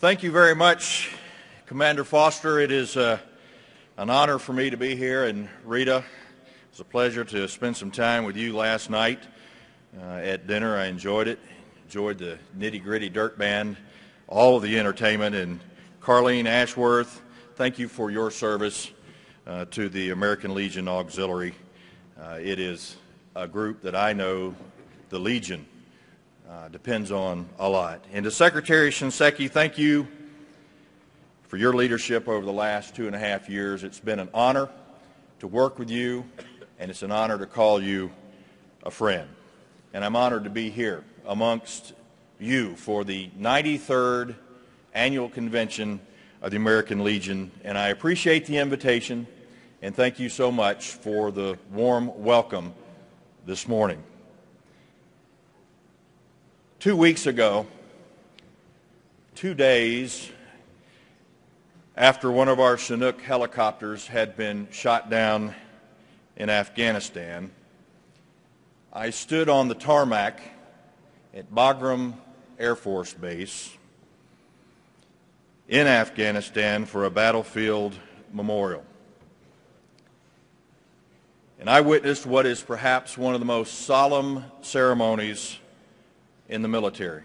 Thank you very much, Commander Foster. It is an honor for me to be here, and Rita, it was a pleasure to spend some time with you last night at dinner. I enjoyed it, enjoyed the nitty-gritty dirt band, all of the entertainment, and Carleen Ashworth, thank you for your service to the American Legion Auxiliary. It is a group that I know the Legion depends on a lot. And to Secretary Shinseki, thank you for your leadership over the last 2.5 years. It's been an honor to work with you, and it's an honor to call you a friend. And I'm honored to be here amongst you for the 93rd Annual Convention of the American Legion, and I appreciate the invitation, and thank you so much for the warm welcome this morning. 2 weeks ago, 2 days after one of our Chinook helicopters had been shot down in Afghanistan, I stood on the tarmac at Bagram Air Force Base in Afghanistan for a battlefield memorial. And I witnessed what is perhaps one of the most solemn ceremonies in the military.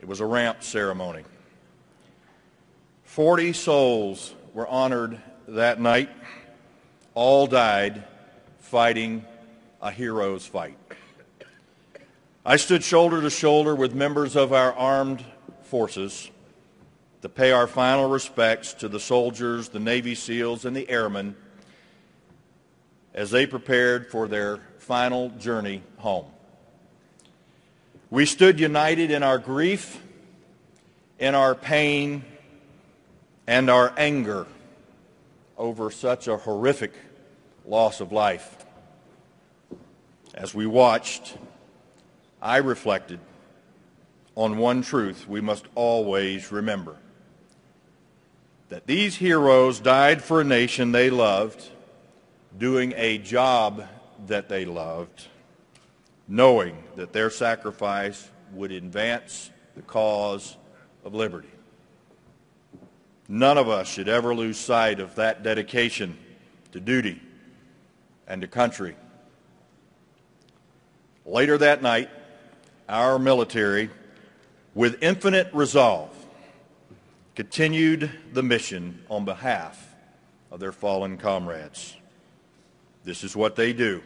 It was a ramp ceremony. 40 souls were honored that night. All died fighting a hero's fight. I stood shoulder to shoulder with members of our armed forces to pay our final respects to the soldiers, the Navy SEALs, and the airmen as they prepared for their final journey home. We stood united in our grief, in our pain, and our anger over such a horrific loss of life. As we watched, I reflected on one truth we must always remember: that these heroes died for a nation they loved, doing a job that they loved, knowing that their sacrifice would advance the cause of liberty. None of us should ever lose sight of that dedication to duty and to country. Later that night, our military, with infinite resolve, continued the mission on behalf of their fallen comrades. This is what they do,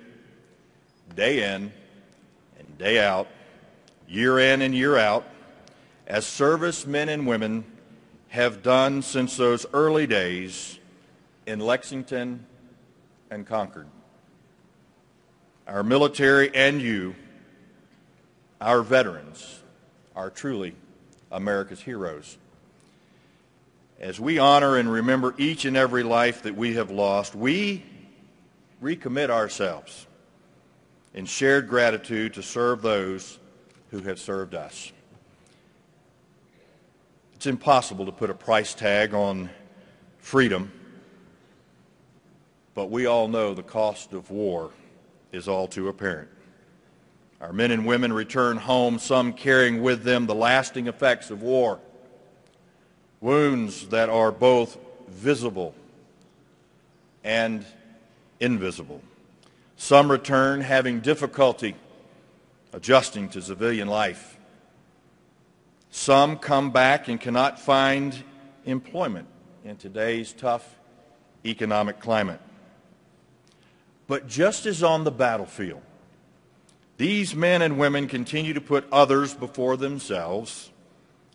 day in and day out, year in and year out, as servicemen and women have done since those early days in Lexington and Concord. Our military and you, our veterans, are truly America's heroes. As we honor and remember each and every life that we have lost, we recommit ourselves in shared gratitude to serve those who have served us. It's impossible to put a price tag on freedom, but we all know the cost of war is all too apparent. Our men and women return home, some carrying with them the lasting effects of war, wounds that are both visible and invisible. Some return having difficulty adjusting to civilian life. Some come back and cannot find employment in today's tough economic climate. But just as on the battlefield, these men and women continue to put others before themselves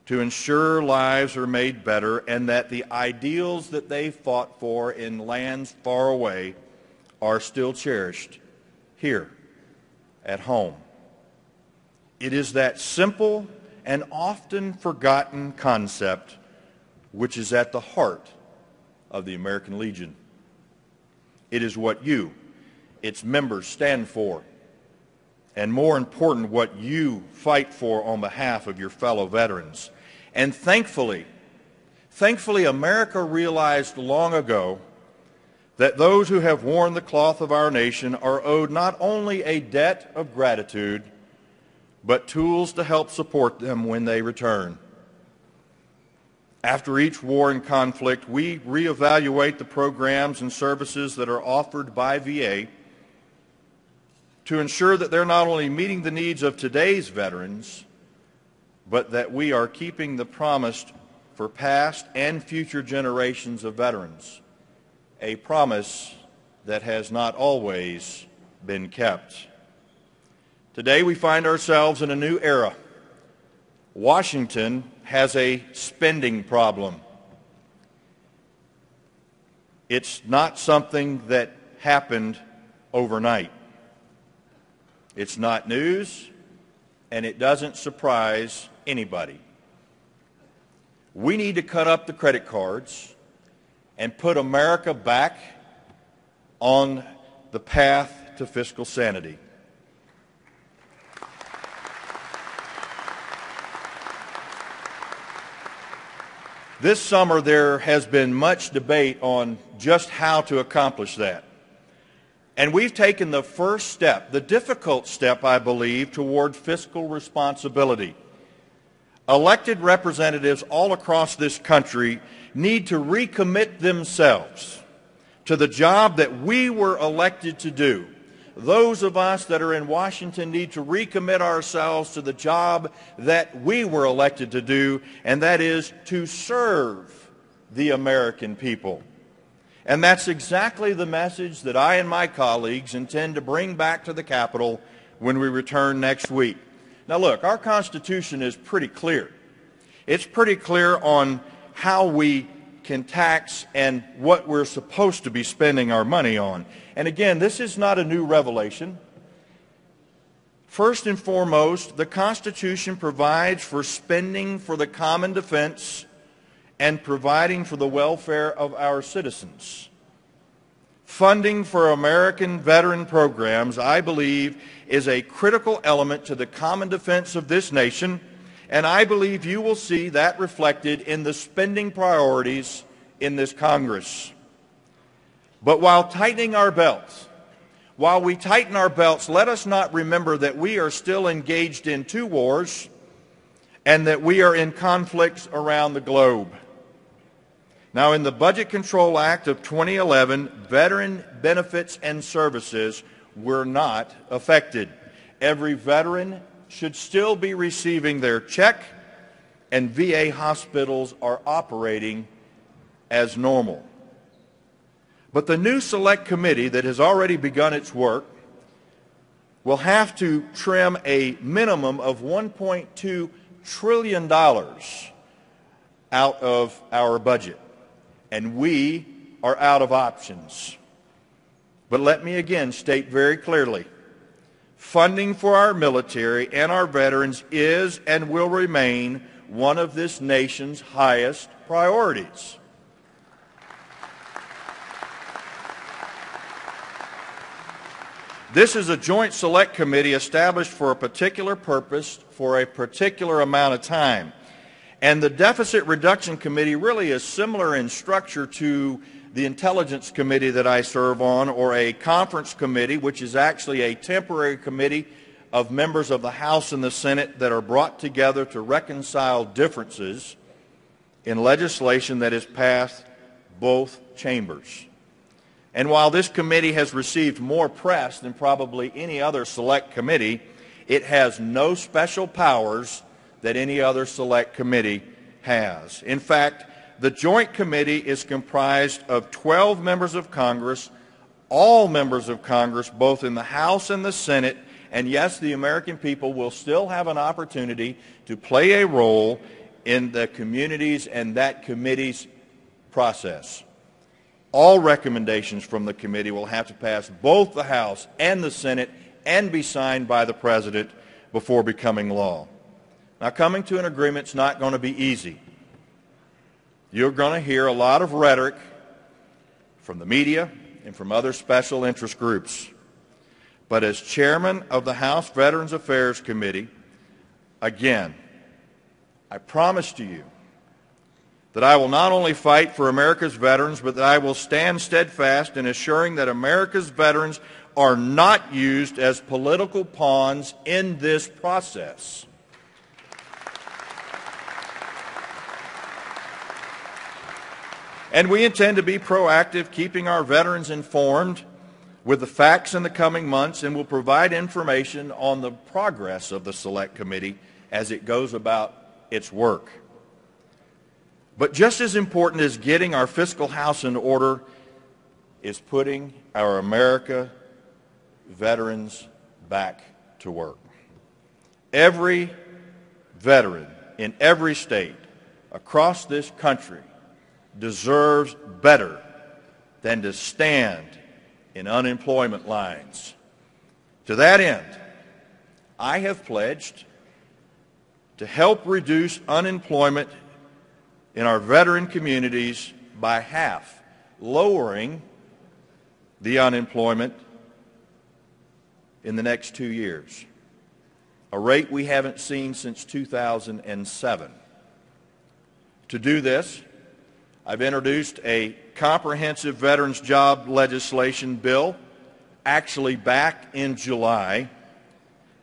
to ensure lives are made better and that the ideals that they fought for in lands far away are still cherished here at home. It is that simple and often forgotten concept which is at the heart of the American Legion. It is what you, its members, stand for, and more important, what you fight for on behalf of your fellow veterans. And thankfully, America realized long ago that those who have worn the cloth of our nation are owed not only a debt of gratitude, but tools to help support them when they return. After each war and conflict, we reevaluate the programs and services that are offered by VA to ensure that they're not only meeting the needs of today's veterans, but that we are keeping the promise for past and future generations of veterans, a promise that has not always been kept. Today we find ourselves in a new era. Washington has a spending problem. It's not something that happened overnight. It's not news, and it doesn't surprise anybody. We need to cut up the credit cards and put America back on the path to fiscal sanity. This summer there has been much debate on just how to accomplish that. And we've taken the first step, the difficult step, I believe, toward fiscal responsibility. Elected representatives all across this country need to recommit themselves to the job that we were elected to do. Those of us that are in Washington need to recommit ourselves to the job that we were elected to do, and that is to serve the American people. And that's exactly the message that I and my colleagues intend to bring back to the Capitol when we return next week. Now look, our Constitution is pretty clear. It's pretty clear on how we can tax and what we're supposed to be spending our money on. And again, this is not a new revelation. First and foremost, the Constitution provides for spending for the common defense and providing for the welfare of our citizens. Funding for American veteran programs, I believe, is a critical element to the common defense of this nation, and I believe you will see that reflected in the spending priorities in this Congress. But while tightening our belts, while we tighten our belts, let us not remember that we are still engaged in 2 wars and that we are in conflicts around the globe. Now, in the Budget Control Act of 2011, veteran benefits and services were not affected. Every veteran should still be receiving their check, and VA hospitals are operating as normal. But the new Select Committee that has already begun its work will have to trim a minimum of $1.2 trillion out of our budget. And we are out of options. But let me again state very clearly, funding for our military and our veterans is and will remain one of this nation's highest priorities. This is a joint select committee established for a particular purpose for a particular amount of time. And the Deficit Reduction Committee really is similar in structure to the Intelligence Committee that I serve on, or a Conference Committee, which is actually a temporary committee of members of the House and the Senate that are brought together to reconcile differences in legislation that is passed both chambers. And while this committee has received more press than probably any other select committee, it has no special powers that any other select committee has. In fact, the Joint Committee is comprised of 12 members of Congress, all members of Congress, both in the House and the Senate, and yes, the American people will still have an opportunity to play a role in the communities and that committee's process. All recommendations from the committee will have to pass both the House and the Senate and be signed by the President before becoming law. Now, coming to an agreement is not going to be easy. You're going to hear a lot of rhetoric from the media and from other special interest groups. But as chairman of the House Veterans Affairs Committee, again, I promise to you that I will not only fight for America's veterans, but that I will stand steadfast in assuring that America's veterans are not used as political pawns in this process. And we intend to be proactive, keeping our veterans informed with the facts in the coming months, and will provide information on the progress of the Select Committee as it goes about its work. But just as important as getting our fiscal house in order is putting our America veterans back to work. Every veteran in every state across this country deserves better than to stand in unemployment lines. To that end, I have pledged to help reduce unemployment in our veteran communities by half, lowering the unemployment in the next 2 years, a rate we haven't seen since 2007. To do this, I've introduced a comprehensive veterans job legislation bill, actually back in July,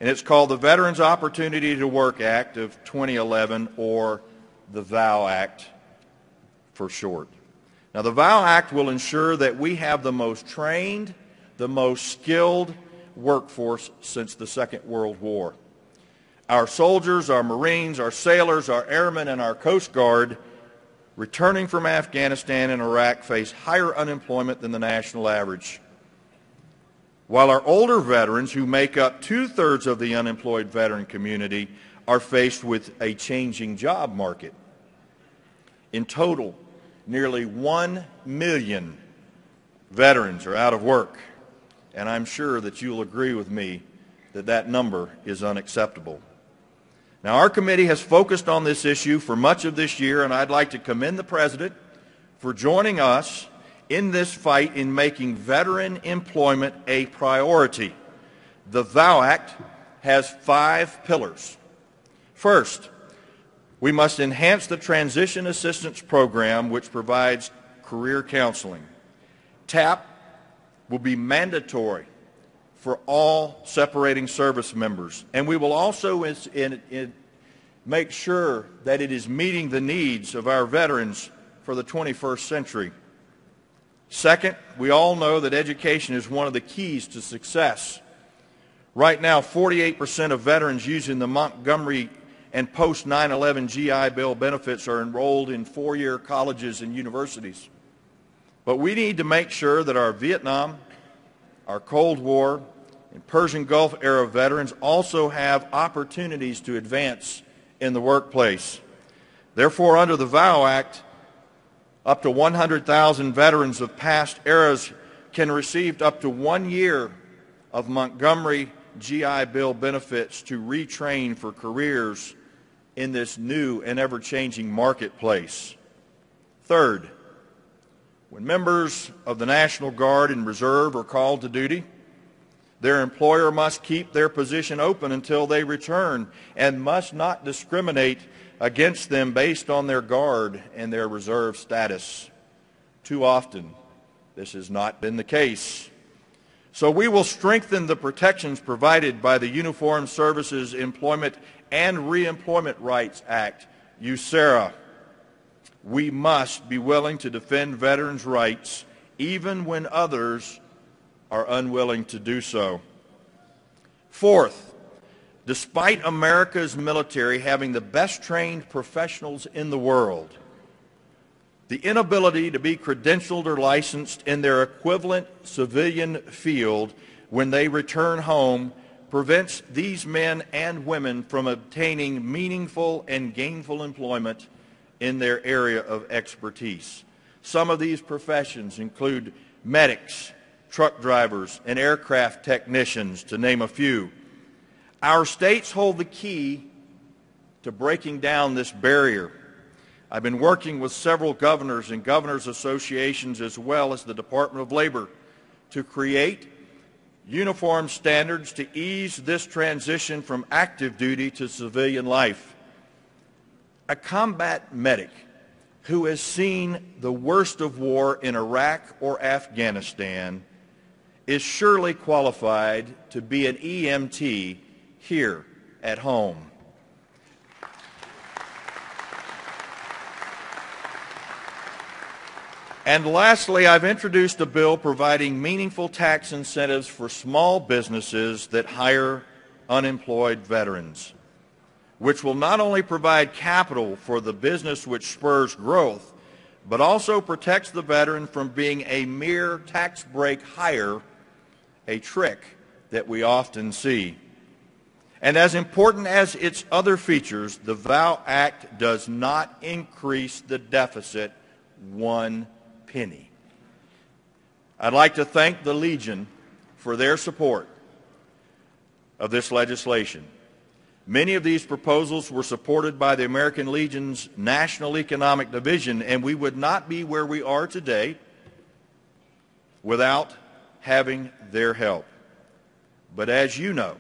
and it's called the Veterans Opportunity to Work Act of 2011, or the VOW Act for short. Now, the VOW Act will ensure that we have the most trained, the most skilled workforce since the Second World War. Our soldiers, our Marines, our sailors, our airmen, and our Coast Guard returning from Afghanistan and Iraq face higher unemployment than the national average, while our older veterans, who make up 2/3 of the unemployed veteran community, are faced with a changing job market. In total, nearly 1 million veterans are out of work, and I'm sure that you'll agree with me that that number is unacceptable. Now, our committee has focused on this issue for much of this year, and I'd like to commend the President for joining us in this fight in making veteran employment a priority. The VOW Act has 5 pillars. First, we must enhance the Transition Assistance Program, which provides career counseling. TAP will be mandatory for all separating service members, and we will also make sure that it is meeting the needs of our veterans for the 21st century. Second, we all know that education is one of the keys to success. Right now, 48% of veterans using the Montgomery and post-9/11 GI Bill benefits are enrolled in 4-year colleges and universities. But we need to make sure that our Vietnam, our Cold War, and Persian Gulf era veterans also have opportunities to advance in the workplace. Therefore, under the VOW Act, up to 100,000 veterans of past eras can receive up to 1 year of Montgomery GI Bill benefits to retrain for careers in this new and ever-changing marketplace. Third, when members of the National Guard and Reserve are called to duty, their employer must keep their position open until they return and must not discriminate against them based on their Guard and their Reserve status. Too often, this has not been the case. So we will strengthen the protections provided by the Uniformed Services Employment and Reemployment Rights Act, USERRA. We must be willing to defend veterans' rights even when others are unwilling to do so. Fourth, despite America's military having the best trained professionals in the world, the inability to be credentialed or licensed in their equivalent civilian field when they return home prevents these men and women from obtaining meaningful and gainful employment in their area of expertise. Some of these professions include medics, truck drivers, and aircraft technicians, to name a few. Our states hold the key to breaking down this barrier. I've been working with several governors and governors' associations as well as the Department of Labor to create uniform standards to ease this transition from active duty to civilian life. A combat medic who has seen the worst of war in Iraq or Afghanistan is surely qualified to be an EMT here at home. And lastly, I've introduced a bill providing meaningful tax incentives for small businesses that hire unemployed veterans, which will not only provide capital for the business which spurs growth, but also protects the veteran from being a mere tax break hire, a trick that we often see. And as important as its other features, the VOW Act does not increase the deficit one penny. I'd like to thank the Legion for their support of this legislation. Many of these proposals were supported by the American Legion's National Economic Division, and we would not be where we are today without having their help. But as you know,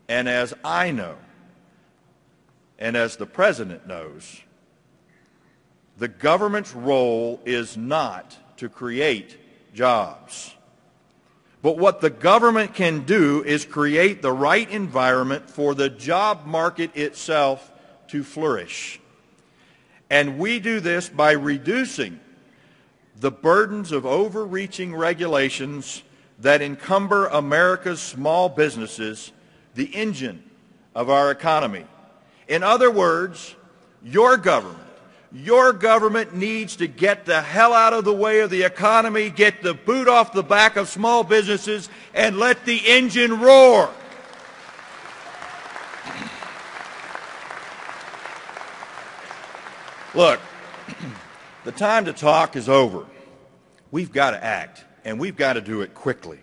and as I know, and as the President knows, the government's role is not to create jobs. But what the government can do is create the right environment for the job market itself to flourish. And we do this by reducing the burdens of overreaching regulations that encumber America's small businesses, the engine of our economy. In other words, your government needs to get the hell out of the way of the economy, get the boot off the back of small businesses, and let the engine roar. Look, the time to talk is over. We've got to act, and we've got to do it quickly.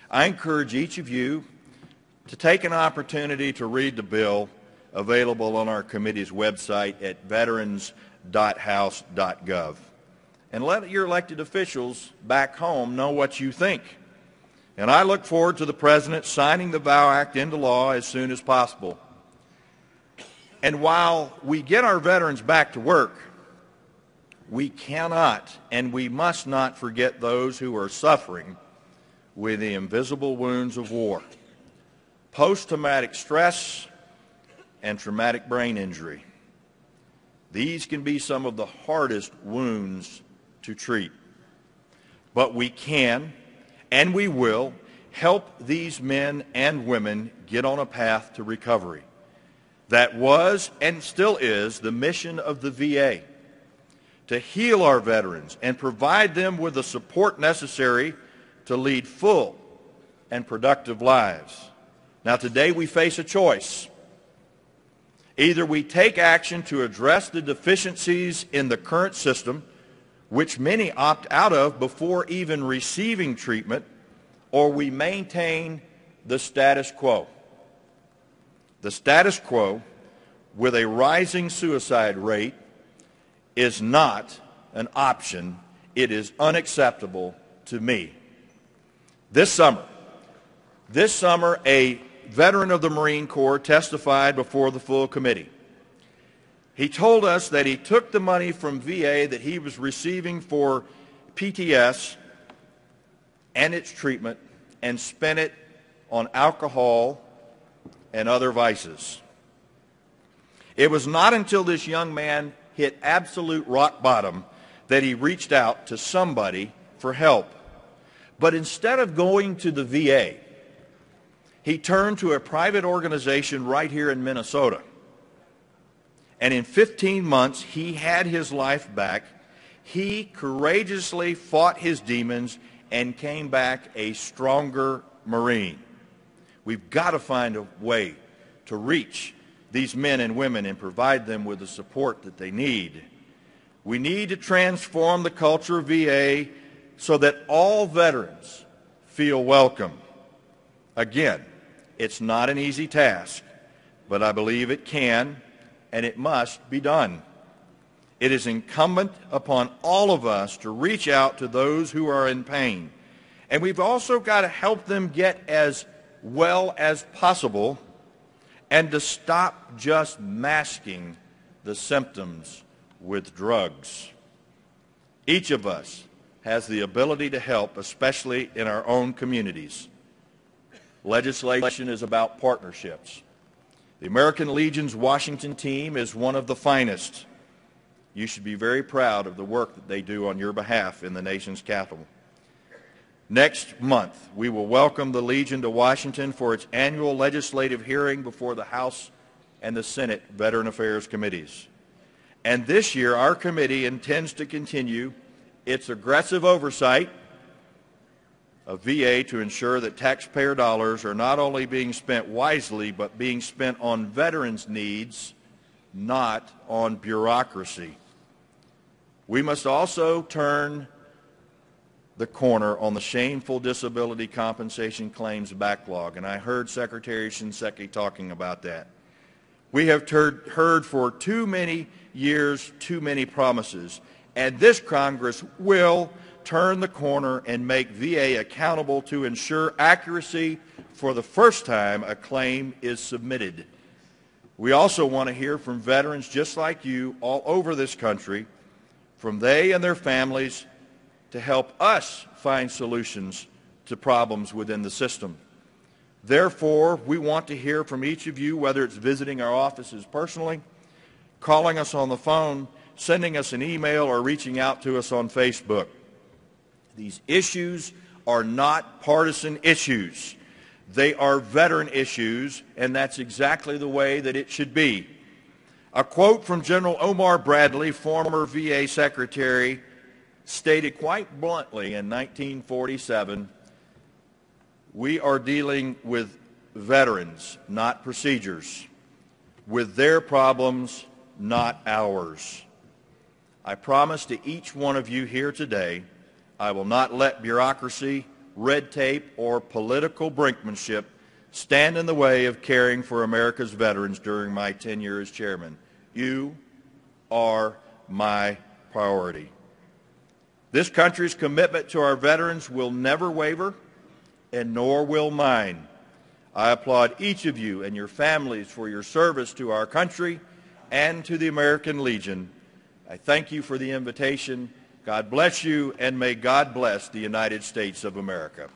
I encourage each of you to take an opportunity to read the bill available on our committee's website at veterans.house.gov. And let your elected officials back home know what you think. And I look forward to the President signing the VOW Act into law as soon as possible. And while we get our veterans back to work, we cannot and we must not forget those who are suffering with the invisible wounds of war, post-traumatic stress, and traumatic brain injury. These can be some of the hardest wounds to treat. But we can, and we will, help these men and women get on a path to recovery. That was and still is the mission of the VA, to heal our veterans and provide them with the support necessary to lead full and productive lives. Now today we face a choice. Either we take action to address the deficiencies in the current system, which many opt out of before even receiving treatment, or we maintain the status quo. The status quo, with a rising suicide rate, is not an option. It is unacceptable to me. This summer, a veteran of the Marine Corps testified before the full committee. He told us that he took the money from VA that he was receiving for PTS and its treatment and spent it on alcohol and other vices. It was not until this young man hit absolute rock bottom that he reached out to somebody for help. But instead of going to the VA, he turned to a private organization right here in Minnesota. And in 15 months, he had his life back. He courageously fought his demons and came back a stronger Marine. We've got to find a way to reach these men and women and provide them with the support that they need. We need to transform the culture of VA so that all veterans feel welcome. Again, it's not an easy task, but I believe it can and it must be done. It is incumbent upon all of us to reach out to those who are in pain. And we've also got to help them get as well as possible and to stop just masking the symptoms with drugs. Each of us has the ability to help, especially in our own communities. Legislation is about partnerships. The American Legion's Washington team is one of the finest. You should be very proud of the work that they do on your behalf in the nation's capital. Next month, we will welcome the Legion to Washington for its annual legislative hearing before the House and the Senate Veteran Affairs Committees. And this year, our committee intends to continue its aggressive oversight of VA to ensure that taxpayer dollars are not only being spent wisely, but being spent on veterans' needs, not on bureaucracy. We must also turn the corner on the shameful disability compensation claims backlog, and I heard Secretary Shinseki talking about that. We have heard for too many years too many promises, and this Congress will turn the corner and make VA accountable to ensure accuracy for the first time a claim is submitted. We also want to hear from veterans just like you all over this country, from they and their families, to help us find solutions to problems within the system. Therefore, we want to hear from each of you, whether it's visiting our offices personally, calling us on the phone, sending us an email, or reaching out to us on Facebook. These issues are not partisan issues. They are veteran issues, and that's exactly the way that it should be. A quote from General Omar Bradley, former VA Secretary, stated quite bluntly in 1947, "We are dealing with veterans, not procedures, with their problems, not ours." I promise to each one of you here today, I will not let bureaucracy, red tape, or political brinkmanship stand in the way of caring for America's veterans during my tenure as chairman. You are my priority. This country's commitment to our veterans will never waver, and nor will mine. I applaud each of you and your families for your service to our country and to the American Legion. I thank you for the invitation. God bless you, and may God bless the United States of America.